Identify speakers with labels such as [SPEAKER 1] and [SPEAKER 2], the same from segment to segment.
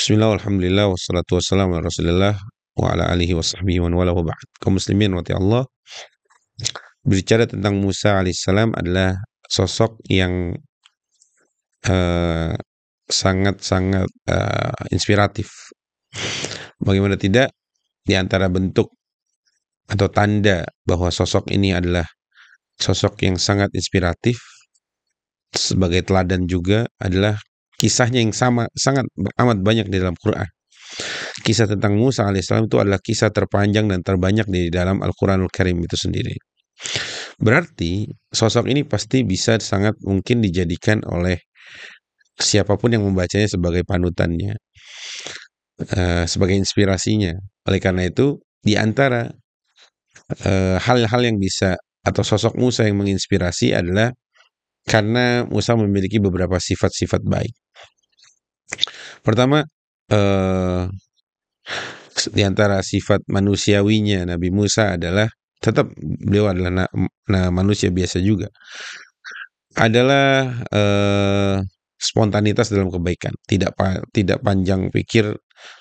[SPEAKER 1] Bismillah, alhamdulillah, wassalatu wassalamu ala rasulillah wa ala alihi wa sahbihi wa wala wa ba'd. Kaum muslimin wa Allah, berbicara tentang Musa alaihissalam adalah sosok yang sangat-sangat inspiratif. Bagaimana tidak, di antara bentuk atau tanda bahwa sosok ini adalah sosok yang sangat inspiratif sebagai teladan juga adalah kisahnya yang sangat amat banyak di dalam Quran. Kisah tentang Musa alaihissalam itu adalah kisah terpanjang dan terbanyak di dalam Al-Quranul Karim itu sendiri. Berarti sosok ini pasti bisa sangat mungkin dijadikan oleh siapapun yang membacanya sebagai panutannya, sebagai inspirasinya. Oleh karena itu, di antara hal-hal yang bisa atau sosok Musa yang menginspirasi adalah karena Musa memiliki beberapa sifat-sifat baik. Pertama, di antara sifat manusiawinya Nabi Musa adalah tetap beliau adalah manusia biasa juga, adalah spontanitas dalam kebaikan, tidak panjang pikir.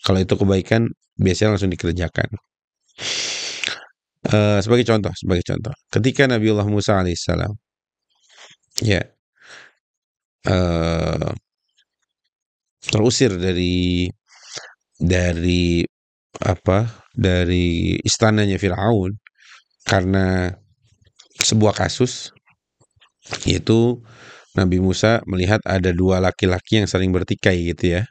[SPEAKER 1] Kalau itu kebaikan biasanya langsung dikerjakan. Sebagai contoh, ketika Nabiullah Musa alaihissalam terusir dari istananya Firaun karena sebuah kasus, yaitu Nabi Musa melihat ada dua laki-laki yang saling bertikai gitu ya.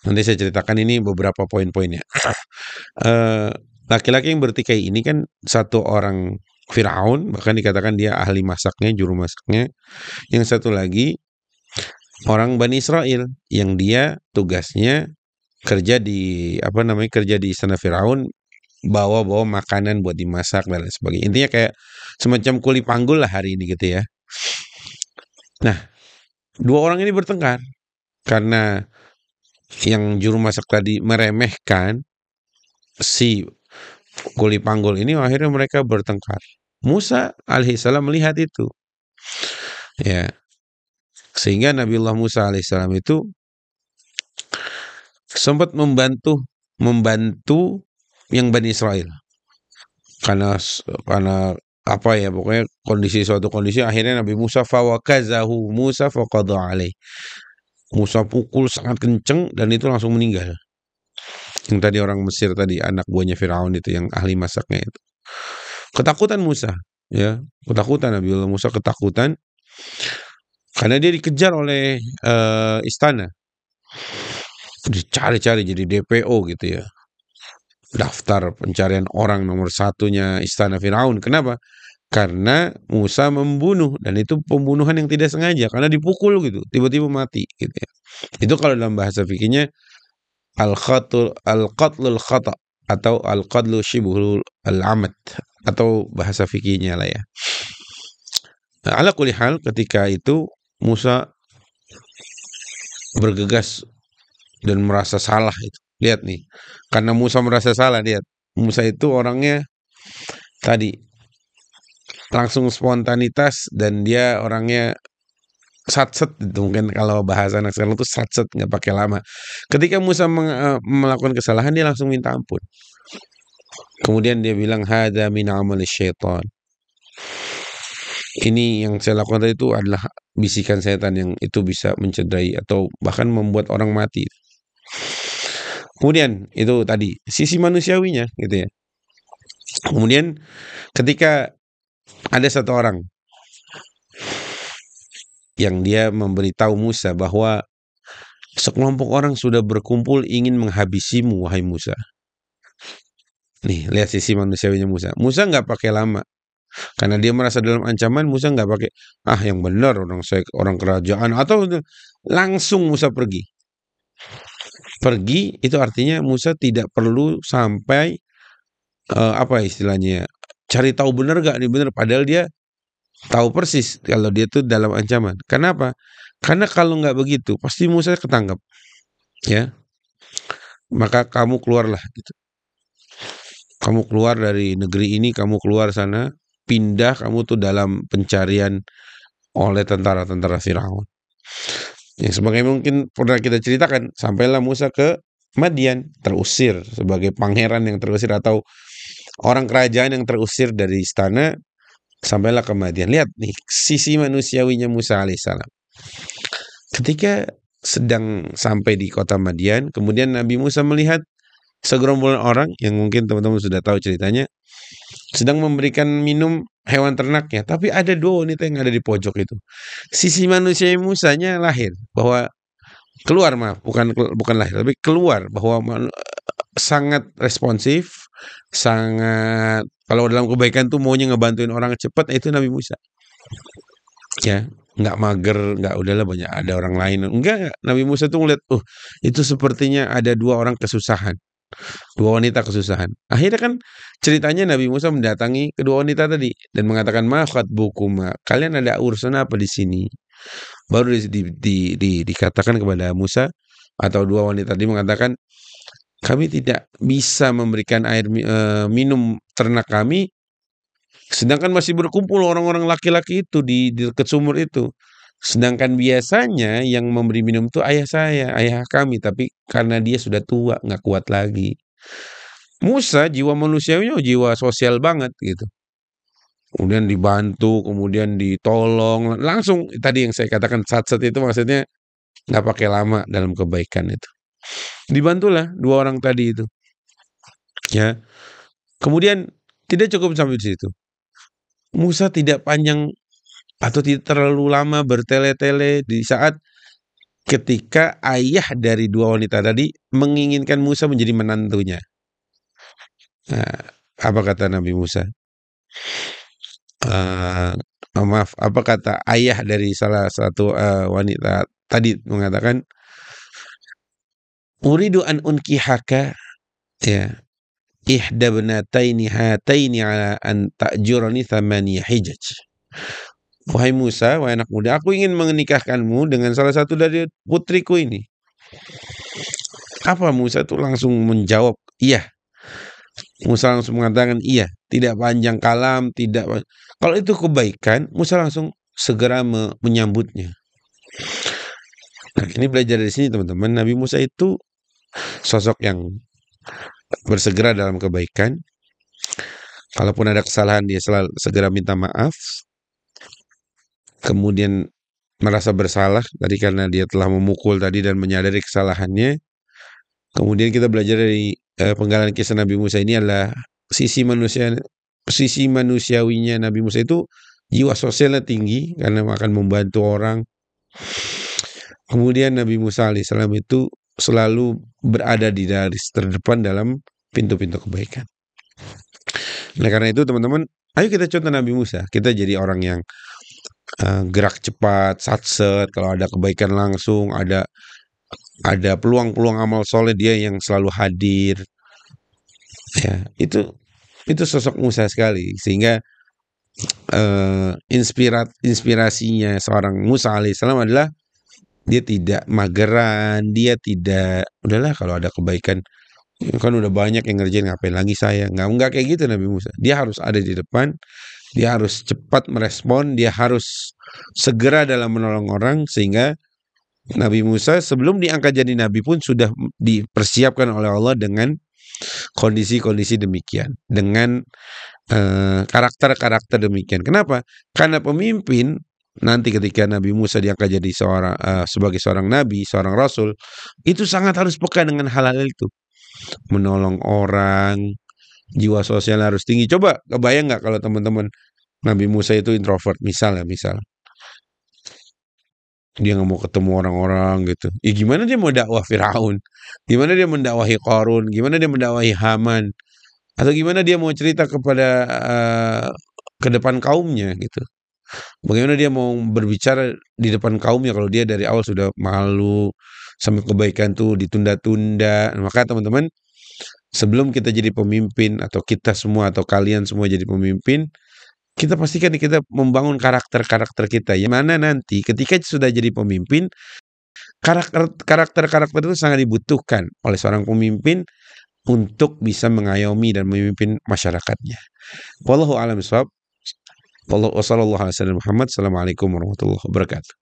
[SPEAKER 1] Nanti saya ceritakan ini beberapa poin-poinnya. Laki-laki yang bertikai ini kan satu orang Firaun, bahkan dikatakan dia ahli masaknya, juru masaknya. Yang satu lagi orang Bani Israel yang dia tugasnya kerja di istana Firaun, bawa makanan buat dimasak dan lain sebagainya. Intinya kayak semacam kuli panggul lah hari ini gitu ya. Nah, dua orang ini bertengkar karena yang juru masak tadi meremehkan si kuli panggul ini. Akhirnya mereka bertengkar. Musa alaihissalam melihat itu, ya, sehingga Nabiullah Musa alaihissalam itu sempat membantu yang Bani Israel karena apa ya, pokoknya suatu kondisi akhirnya Nabi Musa fawakazahu Musa faqadha alaih. Musa pukul sangat kenceng dan itu langsung meninggal. Yang tadi orang Mesir tadi, anak buahnya Firaun itu yang ahli masaknya itu. Ketakutan Musa, ya, Nabiullah Musa ketakutan karena dia dikejar oleh istana. Dicari-cari jadi DPO gitu ya, daftar pencarian orang nomor satunya istana Firaun. Kenapa? Karena Musa membunuh, dan itu pembunuhan yang tidak sengaja karena dipukul gitu, tiba-tiba mati gitu ya. Itu kalau dalam bahasa fikihnya al-qatlul khata atau al-qatlu shibhul al-amad, atau bahasa fikihnya lah ya. Ala kulli hal, ketika itu Musa bergegas dan merasa salah itu. Lihat nih, karena Musa merasa salah, lihat. Musa itu orangnya tadi langsung spontanitas, dan dia orangnya satset itu, mungkin kalau bahasa anak sekarang itu satset, nggak pakai lama. Ketika Musa melakukan kesalahan, dia langsung minta ampun. Kemudian dia bilang, hadza min amali syaitan. Ini yang saya lakukan tadi itu adalah bisikan setan yang itu bisa mencederai atau bahkan membuat orang mati. Kemudian itu tadi sisi manusiawinya gitu ya. Kemudian ketika ada satu orang yang dia memberitahu Musa bahwa sekelompok orang sudah berkumpul ingin menghabisimu, wahai Musa. Nih, lihat sisi manusiawinya Musa. Musa nggak pakai lama, karena dia merasa dalam ancaman. Musa nggak pakai yang benar, orang kerajaan, atau langsung Musa pergi. Pergi itu artinya Musa tidak perlu sampai apa istilahnya, cari tahu benar gak nih benar, padahal dia tahu persis kalau dia tuh dalam ancaman. Kenapa? Karena kalau nggak begitu pasti Musa ketangkap, ya. Maka kamu keluarlah gitu. Kamu keluar dari negeri ini, kamu keluar sana, pindah, kamu tuh dalam pencarian oleh tentara-tentara Firaun. Yang sebagai mungkin pernah kita ceritakan, sampailah Musa ke Madian, terusir sebagai pangeran yang terusir atau orang kerajaan yang terusir dari istana, sampailah ke Madian. Lihat nih sisi manusiawinya Musa alaihissalam. Ketika sedang sampai di kota Madian, kemudian Nabi Musa melihat segerombolan orang yang mungkin teman-teman sudah tahu ceritanya, sedang memberikan minum hewan ternaknya, tapi ada dua wanita yang ada di pojok itu. Sisi manusia Musanya lahir bahwa keluar, maaf, bukan lahir, tapi keluar bahwa sangat responsif, sangat kalau dalam kebaikan tuh maunya ngebantuin orang cepat, itu Nabi Musa. Ya, nggak mager, nggak udahlah banyak ada orang lain. Enggak, Nabi Musa tuh ngeliat, itu sepertinya ada dua orang kesusahan. Dua wanita kesusahan. Akhirnya kan ceritanya Nabi Musa mendatangi kedua wanita tadi dan mengatakan, "Ma khatbukuma? Kalian ada urusan apa di sini?" Baru dikatakan kepada Musa atau dua wanita tadi mengatakan, "Kami tidak bisa memberikan air minum ternak kami, sedangkan masih berkumpul orang-orang laki-laki itu di dekat sumur itu. Sedangkan biasanya yang memberi minum itu ayah saya, ayah kami, tapi karena dia sudah tua, nggak kuat lagi." Musa jiwa manusianya jiwa sosial banget gitu. Kemudian dibantu, kemudian ditolong, langsung tadi yang saya katakan sat-sat itu maksudnya nggak pakai lama dalam kebaikan itu. Dibantulah dua orang tadi itu. Ya. Kemudian tidak cukup sampai di situ. Musa tidak panjang atau tidak terlalu lama bertele-tele di saat ketika ayah dari dua wanita tadi menginginkan Musa menjadi menantunya. Nah, apa kata Nabi Musa? Maaf, apa kata ayah dari salah satu wanita tadi mengatakan, "Uridu an unkihaka ya ihda bnataini hataini ala an ta'jurani thamaniya hijaj." Wahai Musa, wahai anak muda, aku ingin menikahkanmu dengan salah satu dari putriku ini. Apa Musa tuh langsung menjawab, iya. Musa langsung mengatakan iya, tidak panjang kalam, tidak. Kalau itu kebaikan, Musa langsung segera menyambutnya. Nah, ini belajar dari sini teman-teman. Nabi Musa itu sosok yang bersegera dalam kebaikan. Kalaupun ada kesalahan, dia selalu segera minta maaf. Kemudian merasa bersalah tadi karena dia telah memukul tadi dan menyadari kesalahannya. Kemudian kita belajar dari penggalan kisah Nabi Musa ini adalah sisi manusiawinya Nabi Musa itu jiwa sosialnya tinggi karena akan membantu orang. Kemudian Nabi Musa alaihissalam itu selalu berada di garis terdepan dalam pintu-pintu kebaikan. Nah karena itu teman-teman, ayo kita contoh Nabi Musa. Kita jadi orang yang gerak cepat, satset, kalau ada kebaikan langsung, ada peluang-peluang amal soleh dia yang selalu hadir. Ya, itu sosok Musa sekali sehingga inspirasinya seorang Musa alaihissalam adalah dia tidak mageran, dia tidak udahlah kalau ada kebaikan kan udah banyak yang ngerjain ngapain lagi saya, nggak kayak gitu Nabi Musa. Dia harus ada di depan, dia harus cepat merespon, dia harus segera dalam menolong orang sehingga Nabi Musa sebelum diangkat jadi nabi pun sudah dipersiapkan oleh Allah dengan kondisi-kondisi demikian, dengan karakter-karakter demikian. Kenapa? Karena pemimpin nanti ketika Nabi Musa diangkat jadi sebagai seorang nabi, seorang rasul, itu sangat harus peka dengan hal-hal itu. Menolong orang, jiwa sosial harus tinggi. Coba kebayang nggak kalau teman-teman Nabi Musa itu introvert, misal dia nggak mau ketemu orang-orang gitu. Ya gimana dia mau dakwah Firaun? Gimana dia mendakwahi Qarun? Gimana dia mendakwahi Haman? Atau gimana dia mau cerita kepada ke depan kaumnya gitu? Bagaimana dia mau berbicara di depan kaumnya kalau dia dari awal sudah malu, sampai kebaikan tuh ditunda-tunda. Maka teman-teman, sebelum kita jadi pemimpin atau kita semua atau kalian semua jadi pemimpin, kita pastikan kita membangun karakter-karakter kita. Yang mana nanti ketika sudah jadi pemimpin, karakter-karakter itu sangat dibutuhkan oleh seorang pemimpin untuk bisa mengayomi dan memimpin masyarakatnya. Wallahu a'lam bishawab. Wassalamualaikum warahmatullahi wabarakatuh.